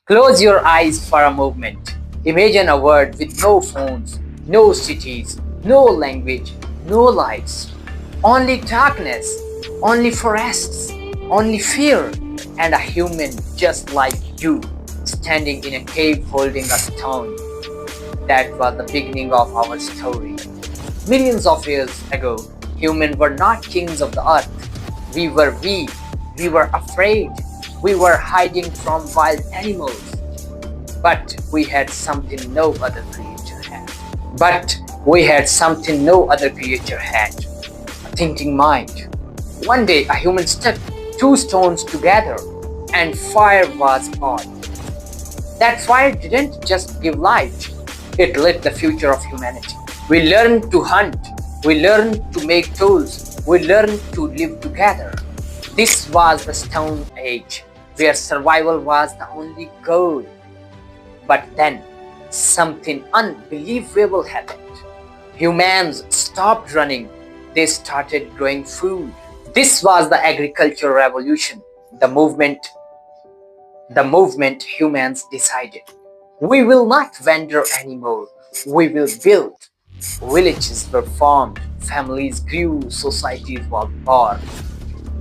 Close your eyes for a moment. Imagine a world with no phones, no cities, no language, no lights. Only darkness, only forests, only fear, and a human just like you, standing in a cave holding a stone. That was the beginning of our story. Millions of years ago, humans were not kings of the earth. We were weak, we were afraid, we were hiding from wild animals. But we had something no other creature had. But we had something no other creature had. A thinking mind. One day a human stuck two stones together and fire was born. That fire didn't just give light, it lit the future of humanity. We learned to hunt, we learned to make tools, we learned to live together. This was the Stone Age, where survival was the only goal. But then, something unbelievable happened. Humans stopped running, they started growing food. This was the agricultural revolution, the movement humans decided. We will not wander anymore, we will build. Villages were formed, families grew, societies were born.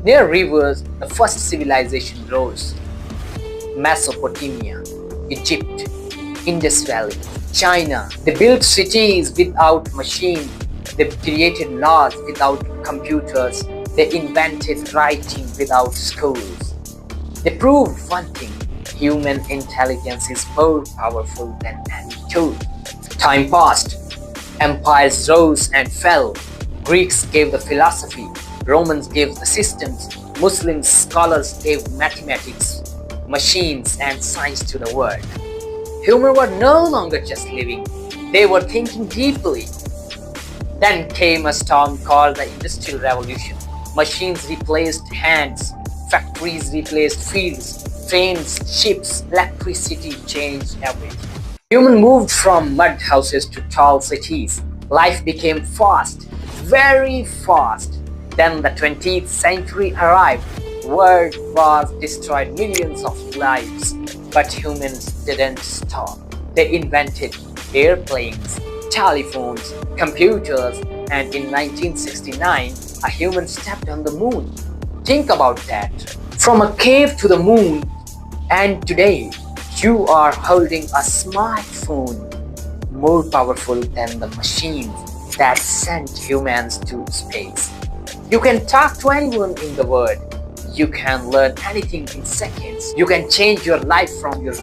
Near rivers, the first civilization rose. Mesopotamia, Egypt, Indus Valley, China. They built cities without machines. They created laws without computers. They invented writing without schools. They proved one thing: human intelligence is more powerful than any tool. Time passed. Empires rose and fell. Greeks gave the philosophy, Romans gave the systems, Muslim scholars gave mathematics, machines, and science to the world. Humans were no longer just living, they were thinking deeply. Then came a storm called the Industrial Revolution. Machines replaced hands, factories replaced fields, trains, ships, electricity changed everything. Humans moved from mud houses to tall cities. Life became fast, very fast. Then the 20th century arrived. World wars destroyed millions of lives, but humans didn't stop. They invented airplanes, telephones, computers, and in 1969, a human stepped on the moon. Think about that. From a cave to the moon, and today you are holding a smartphone more powerful than the machines that sent humans to space. You can talk to anyone in the world. You can learn anything in seconds. You can change your life from your